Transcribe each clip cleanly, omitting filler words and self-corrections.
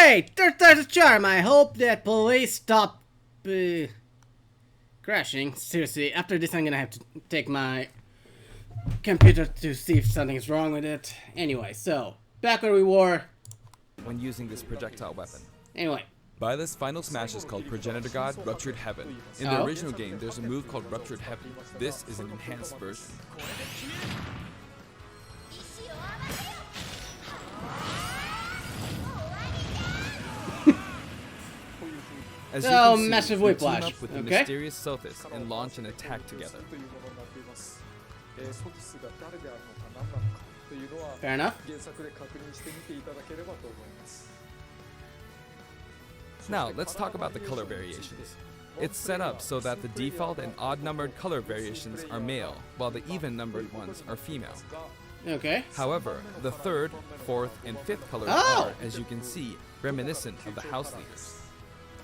Okay, there's a charm. I hope that police stop crashing. Seriously, after this I'm gonna have to take my computer to see if something's wrong with it. Anyway, so back where we were. When using this projectile weapon. Anyway. By this final smash is called Progenitor God Ruptured Heaven. In the original game, there's a move called Ruptured Heaven. This is an enhanced version. As you can see, massive we whiplash. team up with the Okay. mysterious Sothis and launch an attack together. Fair enough. Now, let's talk about the color variations. It's set up so that the default and odd-numbered color variations are male, while the even-numbered ones are female. Okay. However, the third, fourth, and fifth colors are, as you can see, reminiscent of the house leaders.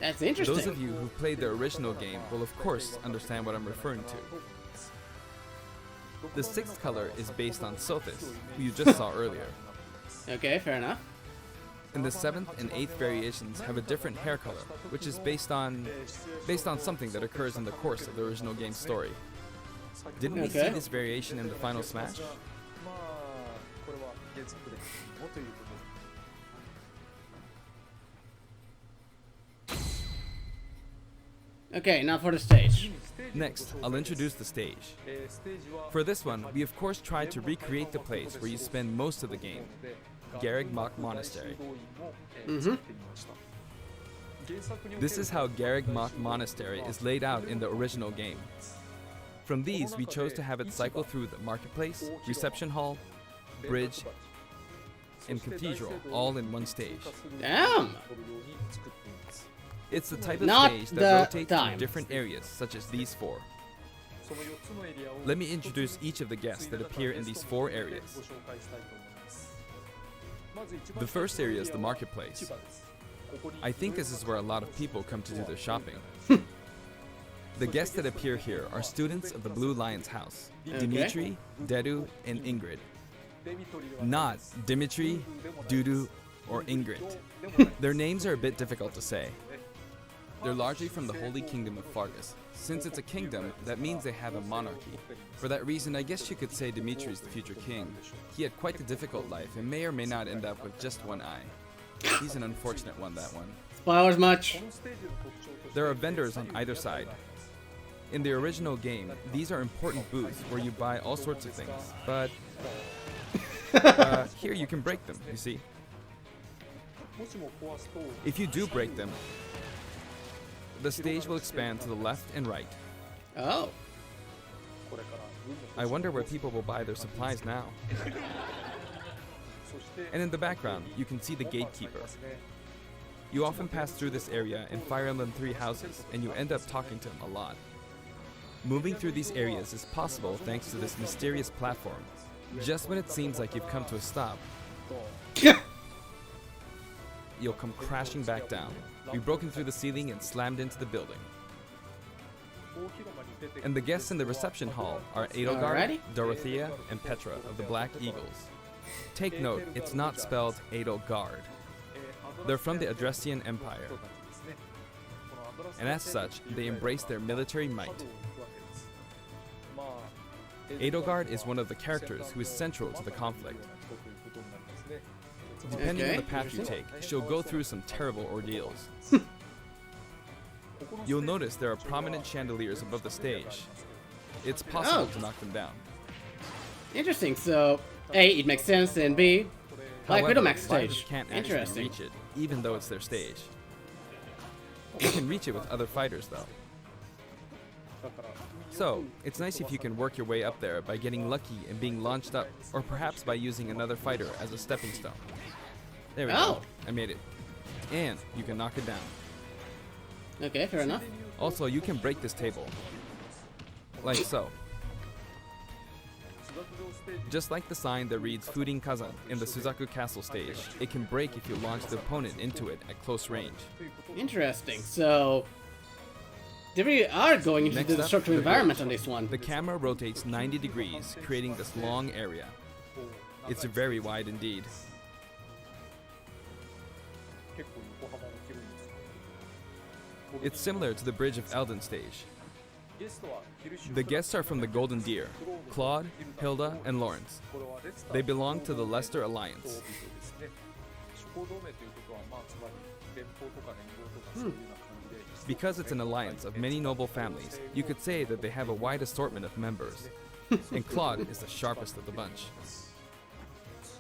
That's interesting. Those of you who played the original game will of course understand what I'm referring to. The sixth color is based on Sothis, who you just saw earlier. Okay, fair enough. And the seventh and eighth variations have a different hair color, which is based on something that occurs in the course of the original game's story. Didn't we see this variation in the final smash? Okay, now for the stage. Next, I'll introduce the stage. For this one, we of course tried to recreate the place where you spend most of the game, Garreg Mach Monastery. This is how Garreg Mach Monastery is laid out in the original game. From these, we chose to have it cycle through the marketplace, reception hall, bridge, and cathedral all in one stage. Damn! It's the type of stage that rotates through different areas, such as these four. Let me introduce each of the guests that appear in these four areas. The first area is the marketplace. I think this is where a lot of people come to do their shopping. The guests that appear here are students of the Blue Lion's house, Dimitri, Dedu, and Ingrid. Not Dimitri, Dudu, or Ingrid. Their names are a bit difficult to say. They're largely from the Holy Kingdom of Fargus. Since it's a kingdom, that means they have a monarchy. For that reason, I guess you could say Dimitri's the future king. He had quite a difficult life and may or may not end up with just one eye. He's an unfortunate one, that one. Spoilers much? There are vendors on either side. In the original game, these are important booths where you buy all sorts of things, but here you can break them, you see. If you do break them, the stage will expand to the left and right. Oh. I wonder where people will buy their supplies now. And in the background, you can see the gatekeeper. You often pass through this area in Fire Emblem 3 houses, and you end up talking to him a lot. Moving through these areas is possible thanks to this mysterious platform. Just when it seems like you've come to a stop, you'll come crashing back down. We've broken through the ceiling and slammed into the building. And the guests in the reception hall are Edelgard, Dorothea, and Petra of the Black Eagles. Take note, it's not spelled Edelgard. They're from the Adrestian Empire. And as such, they embrace their military might. Edelgard is one of the characters who is central to the conflict. Depending on the path you take, she'll go through some terrible ordeals. You'll notice there are prominent chandeliers above the stage. It's possible to knock them down. Interesting, so A, it makes sense, and B, like Widowmax stage. Can't actually reach it, even though it's their stage. You can reach it with other fighters, though. So, it's nice if you can work your way up there by getting lucky and being launched up, or perhaps by using another fighter as a stepping stone. There we go. I made it. And you can knock it down. Okay, fair enough. Also, you can break this table. Like so. Just like the sign that reads Fudin Kazan in the Suzaku Castle stage, it can break if you launch the opponent into it at close range. Interesting, so they really are going into the destructive environment on this one. The camera rotates 90 degrees, creating this long area. It's very wide indeed. It's similar to the Bridge of Elden stage. The guests are from the Golden Deer, Claude, Hilda, and Lawrence. They belong to the Leicester Alliance. Because it's an alliance of many noble families, you could say that they have a wide assortment of members. And Claude is the sharpest of the bunch.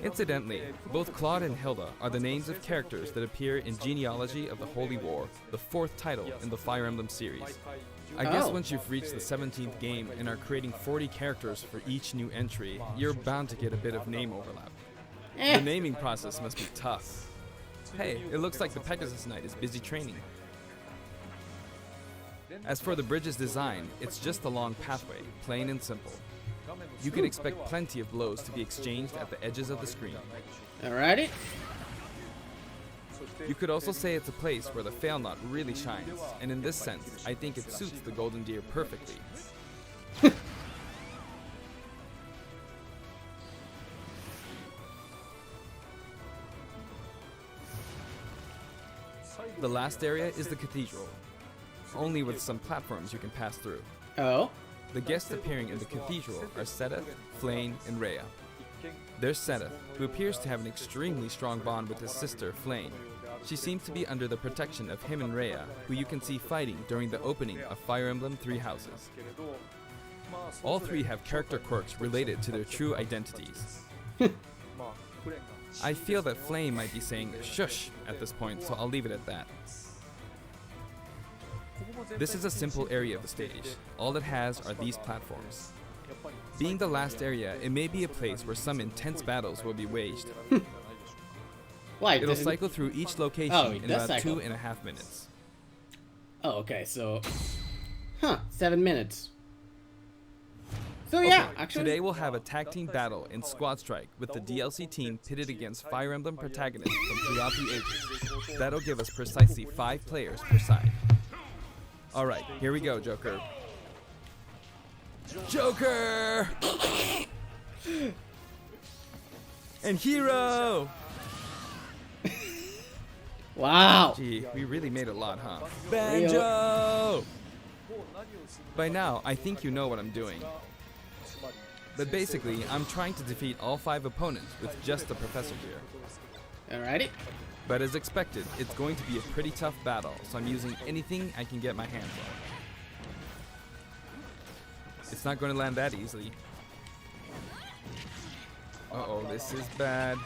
Incidentally, both Claude and Hilda are the names of characters that appear in Genealogy of the Holy War, the 4th title in the Fire Emblem series. I guess once you've reached the 17th game and are creating 40 characters for each new entry, you're bound to get a bit of name overlap. The naming process must be tough. Hey, it looks like the Pegasus Knight is busy training. As for the bridge's design, it's just a long pathway, plain and simple. You can expect plenty of blows to be exchanged at the edges of the screen. Alrighty. You could also say it's a place where the fail knot really shines, and in this sense, I think it suits the Golden Deer perfectly. The last area is the cathedral, only with some platforms you can pass through. Oh. The guests appearing in the cathedral are Sedith, Flayn, and Rhea. There's Sedith, who appears to have an extremely strong bond with his sister, Flayn. She seems to be under the protection of him and Rhea, who you can see fighting during the opening of Fire Emblem Three Houses. All three have character quirks related to their true identities. I feel that Flayn might be saying shush at this point, so I'll leave it at that. This is a simple area of the stage. All it has are these platforms. Being the last area, it may be a place where some intense battles will be waged. Why? It'll cycle through each location in about 2.5 minutes. Oh, okay, so... 7 minutes. So yeah, actually... Today we'll have a tag team battle in Squad Strike with the DLC team pitted against Fire Emblem protagonists from throughout the ages. That'll give us precisely 5 players per side. Alright, here we go, Joker. Joker! And Hero! Wow! Gee, we really made a lot, huh? Banjo! By now, I think you know what I'm doing. But basically, I'm trying to defeat all 5 opponents with just the Professor here. Alrighty. But as expected, it's going to be a pretty tough battle, so I'm using anything I can get my hands on. It's not going to land that easily. Uh-oh, this is bad.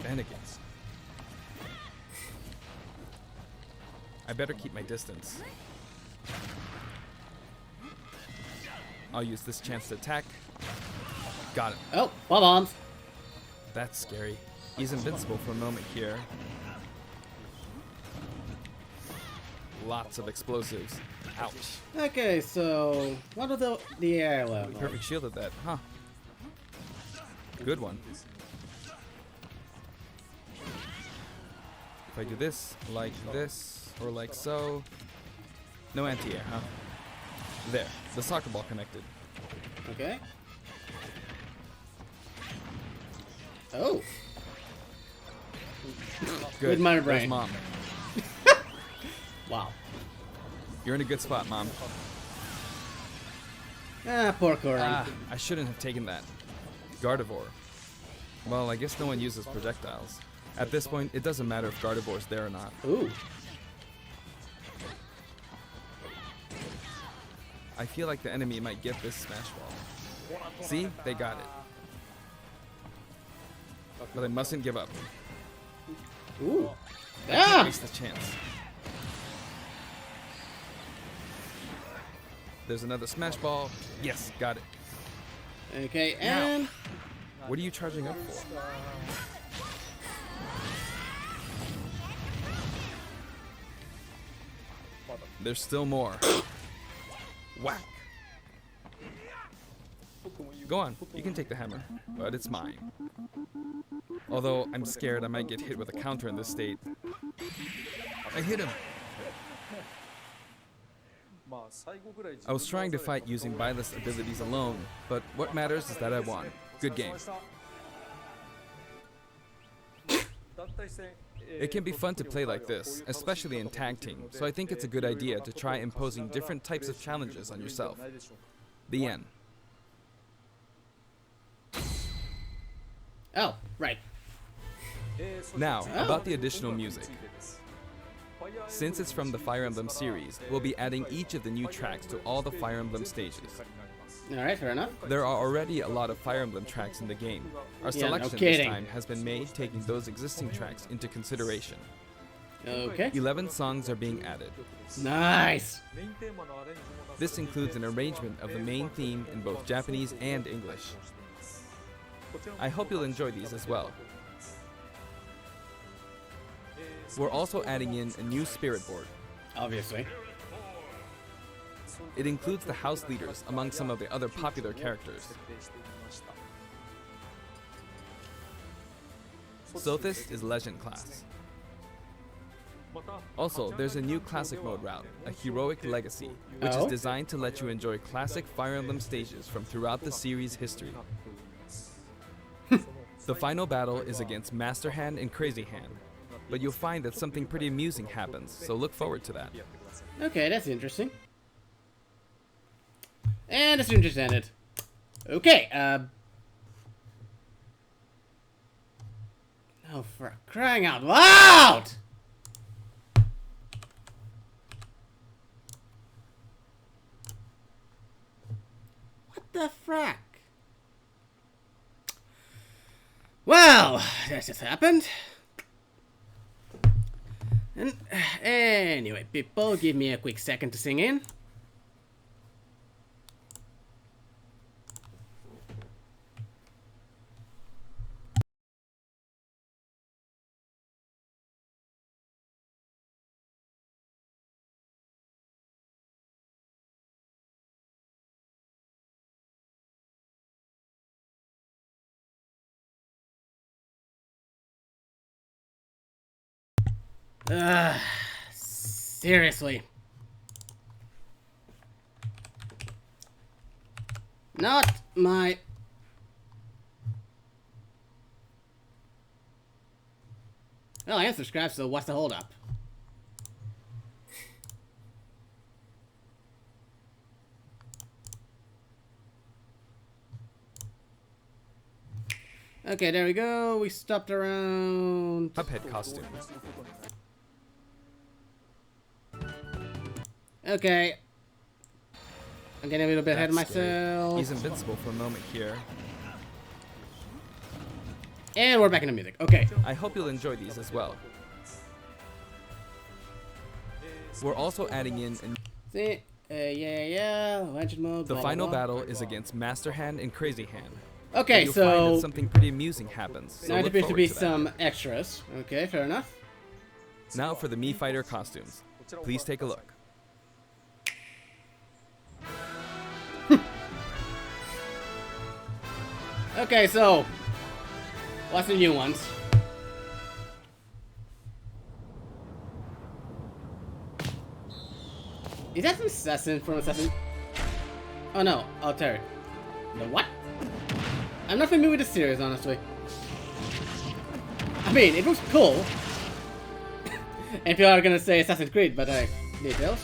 Bennigan's. I better keep my distance. I'll use this chance to attack. Got him. Oh, ball bombs. That's scary. He's invincible for a moment here. Lots of explosives. Ouch. Okay, so what are the AI level? Perfect shield at that, huh? Good one. If I do this, or like so. No anti-air, huh? There, the soccer ball connected. Okay. Oh. Good. With my There's brain. Mom. Wow. You're in a good spot, Mom. Ah, poor Corey. I shouldn't have taken that. Gardevoir. Well, I guess no one uses projectiles. At this point, it doesn't matter if Gardevoir's there or not. Ooh. I feel like the enemy might get this smash ball. See? They got it. But I mustn't give up. Ooh. I can't waste the chance. There's another smash ball. Yes, got it. Okay, and... What are you charging up for? There's still more. Whack. Go on, you can take the hammer, but it's mine. Although I'm scared I might get hit with a counter in this state. I hit him. I was trying to fight using Byleth's abilities alone, but what matters is that I won. Good game. It can be fun to play like this, especially in tag team, so I think it's a good idea to try imposing different types of challenges on yourself. The end. Oh, right. Now, about the additional music. Since it's from the Fire Emblem series, we'll be adding each of the new tracks to all the Fire Emblem stages. Alright, fair enough. There are already a lot of Fire Emblem tracks in the game. Our Yeah, no selection this kidding. time has been made taking those existing tracks into consideration. Okay. 11 songs are being added. Nice! This includes an arrangement of the main theme in both Japanese and English. I hope you'll enjoy these as well. We're also adding in a new spirit board. Obviously. It includes the house leaders among some of the other popular characters. Sothis is Legend class. Also, there's a new classic mode route, a Heroic Legacy, which is designed to let you enjoy classic Fire Emblem stages from throughout the series' history. The final battle is against Master Hand and Crazy Hand, but you'll find that something pretty amusing happens, so look forward to that. Okay, that's interesting. And the stream just ended. Okay, oh, for crying out loud! What the frack? Well, that just happened. And anyway, people, give me a quick second to sing in. Seriously. Not my... Well, I am subscribed, so what's the holdup? Okay, there we go. We stopped around... Cuphead costume. Okay. I'm getting a little bit ahead of That's scary. myself. He's invincible for a moment here. And we're back in the music. Okay. I hope you'll enjoy these as well. We're also adding in See? Yeah. Legend mode. the blah, final blah, blah. battle is against Master Hand and Crazy Hand. Okay, You'll find so that something pretty amusing happens. So now it look appears to forward be that. some extras. Okay, fair enough. Now for the Mii Fighter costumes. Please take a look. Okay, so what's the new ones? Is that an assassin from Assassin? Oh no, Altair. The what? I'm not familiar with the series, honestly. I mean, it looks cool. And people are gonna say Assassin's Creed, but details.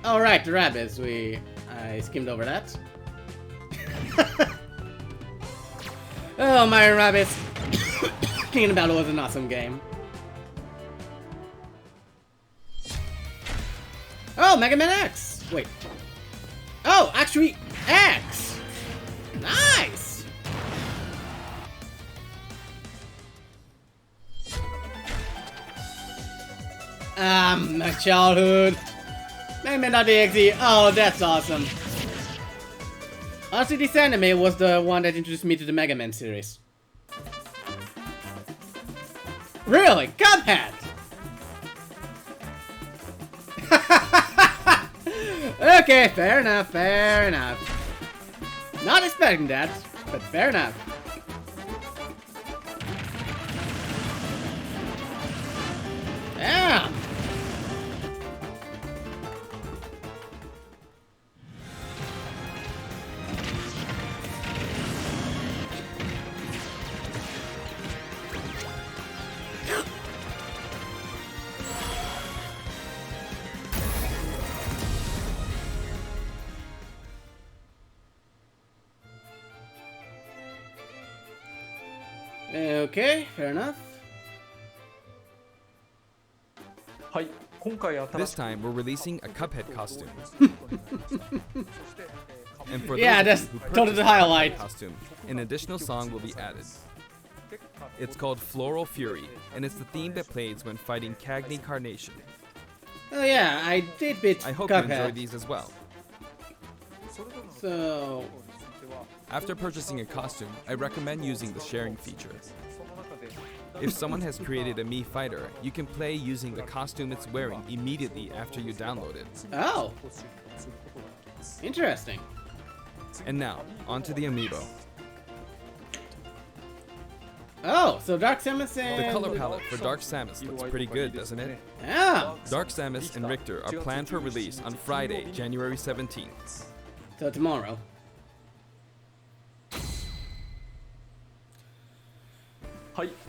Oh right, the rabbits. I skimmed over that. Oh, my rabbits! Kingdom Battle was an awesome game. Oh, Mega Man X! Wait. Oh, actually, X! Nice! My childhood. Mega Man.exe. Oh, that's awesome. Honestly, this anime was the one that introduced me to the Mega Man series. Really? Cuphead! Okay, fair enough, fair enough. Not expecting that, but fair enough. Yeah! Okay, fair enough. This time, we're releasing a Cuphead costume. And for Yeah, those that's of you who totally purchase the highlight. Cuphead costume, an additional song will be added. It's called Floral Fury, and it's the theme that plays when fighting Cagney Carnation. Oh yeah, I did beat I hope you enjoy Cuphead. these as well. So, After purchasing a costume, I recommend using the sharing feature. If someone has created a Mii fighter, you can play using the costume it's wearing immediately after you download it. oh, interesting. And now, onto the amiibo. Oh, so Dark Samus The and... color palette for Dark Samus looks pretty good, doesn't it? Ah, Dark Samus and Richter are planned for release on Friday, January 17th. so tomorrow.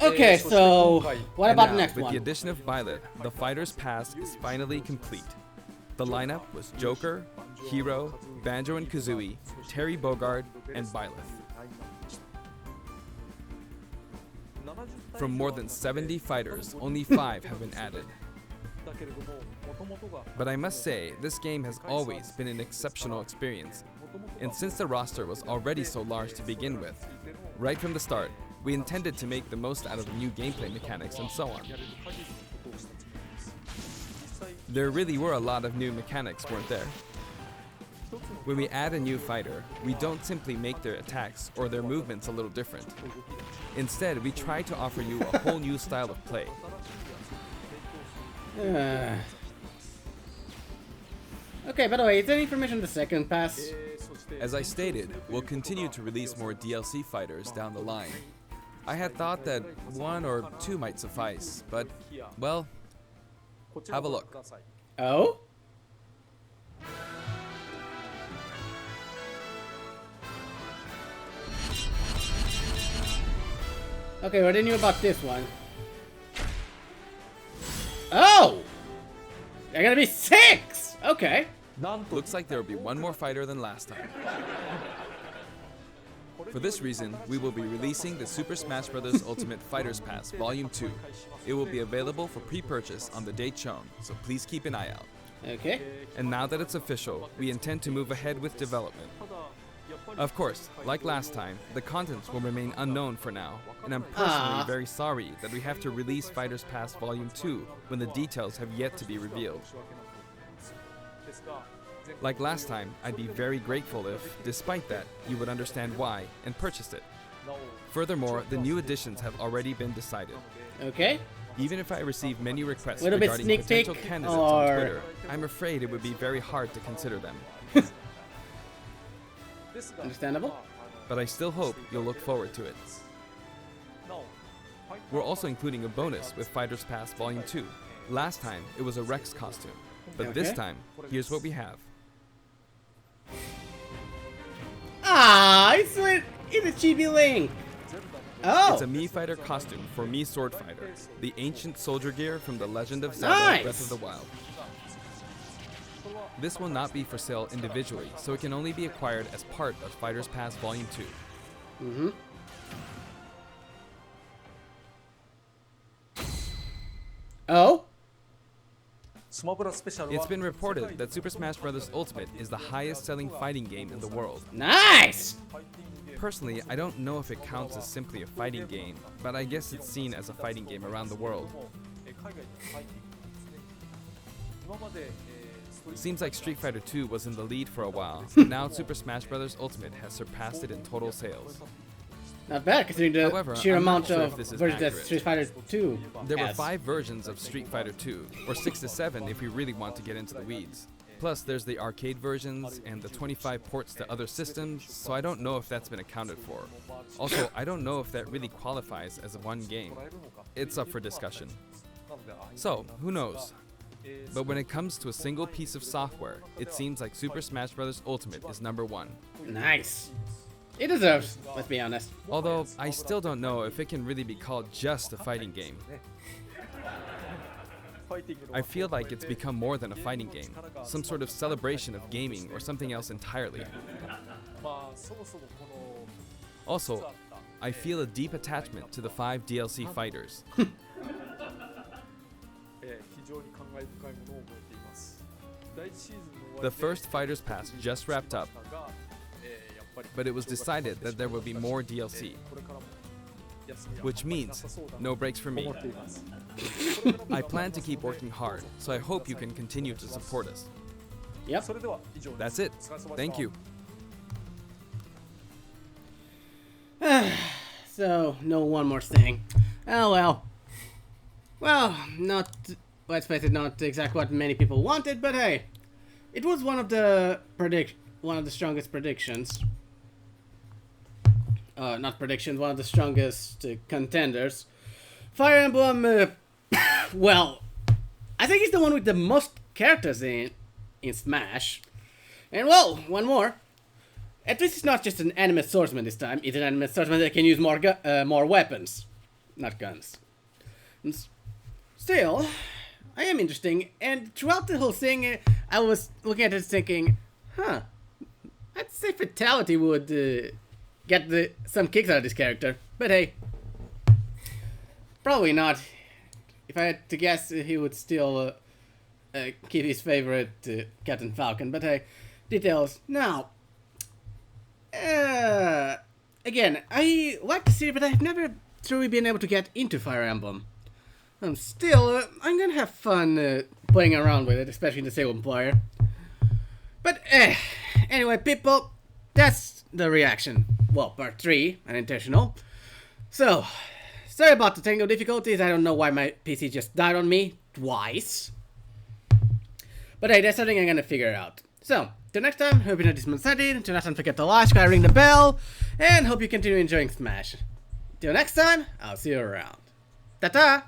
Okay, so what And about now, the next with the one? addition of Violet, the Fighter's Pass is finally complete. The lineup was Joker, Hero, Banjo and Kazooie, Terry Bogard, and Byleth. From more than 70 fighters, only 5 have been added. But I must say, this game has always been an exceptional experience. And since the roster was already so large to begin with, right from the start, we intended to make the most out of the new gameplay mechanics and so on. There really were a lot of new mechanics, weren't there? When we add a new fighter, we don't simply make their attacks or their movements a little different. Instead, we try to offer you a whole new style of play. Okay, by the way, is there any information on the second pass? As I stated, we'll continue to release more DLC fighters down the line. I had thought that 1 or 2 might suffice, but, well, have a look. Oh? Okay, what do you know about this one? Oh! They're gonna be 6! Okay. Looks like there will be 1 more fighter than last time. For this reason, we will be releasing the Super Smash Bros. Ultimate Fighters Pass Volume 2. It will be available for pre-purchase on the date shown, so please keep an eye out. Okay. And now that it's official, we intend to move ahead with development. Of course, like last time, the contents will remain unknown for now, and I'm personally very sorry that we have to release Fighters Pass Volume 2 when the details have yet to be revealed. Like last time, I'd be very grateful if, despite that, you would understand why and purchase it. Furthermore, the new additions have already been decided. Okay. Even if I receive many requests Little bit regarding sneak potential peek, candidates or- on Twitter, I'm afraid it would be very hard to consider them. Understandable. But I still hope you'll look forward to it. We're also including a bonus with Fighters Pass Volume 2. Last time, it was a Rex costume. But this Okay. time, here's what we have. Ah, it's a Chibi Link. Oh, It's a Mii Fighter costume for Mii Sword Fighter, the ancient soldier gear from The Legend of Zelda Nice. Breath of the Wild. This will not be for sale individually, so it can only be acquired as part of Fighters Pass Volume 2. Mm-hmm. Oh? It's been reported that Super Smash Bros. Ultimate is the highest-selling fighting game in the world. Nice! Personally, I don't know if it counts as simply a fighting game, but I guess it's seen as a fighting game around the world. Seems like Street Fighter 2 was in the lead for a while, but now Super Smash Bros. Ultimate has surpassed it in total sales. Not bad, considering the However, sheer I'm not amount sure of if this is versions that accurate. Street Fighter 2 There were has. 5 versions of Street Fighter 2, or 6 to 7 if we really want to get into the weeds. Plus, there's the arcade versions and the 25 ports to other systems, so I don't know if that's been accounted for. Also, I don't know if that really qualifies as one game. It's up for discussion. So, who knows? But when it comes to a single piece of software, it seems like Super Smash Bros. Ultimate is #1. Nice. It deserves, let's be honest. Although, I still don't know if it can really be called just a fighting game. I feel like it's become more than a fighting game, some sort of celebration of gaming or something else entirely. Also, I feel a deep attachment to the 5 DLC fighters. The first Fighters Pass just wrapped up, but it was decided that there will be more DLC, which means no breaks for me. I plan to keep working hard, so I hope you can continue to support us. Yep. That's it. Thank you. So, no one more thing. Oh well. Well, let's face it, not exactly what many people wanted, but hey, it was one of the strongest predictions. Not predictions, one of the strongest contenders. Fire Emblem, well, I think it's the one with the most characters in Smash. And well, one more. At least it's not just an anime swordsman this time. It's an anime swordsman that can use more weapons. Not guns. Still, I am interesting. And throughout the whole thing, I was looking at it thinking, I'd say Fatality would get some kicks out of this character. But hey, probably not. If I had to guess, he would still keep his favorite Captain Falcon. But hey, details. Now, again, I like the series, but I've never truly been able to get into Fire Emblem. Still, I'm gonna have fun playing around with it, especially in the single player. But anyway, people, that's the reaction. Well, part 3, unintentional. So, sorry about the technical difficulties. I don't know why my PC just died on me twice. But hey, that's something I'm gonna figure out. So, till next time, hope you know this month's edited. Do not forget to like, subscribe, ring the bell, and hope you continue enjoying Smash. Till next time, I'll see you around. Ta-ta!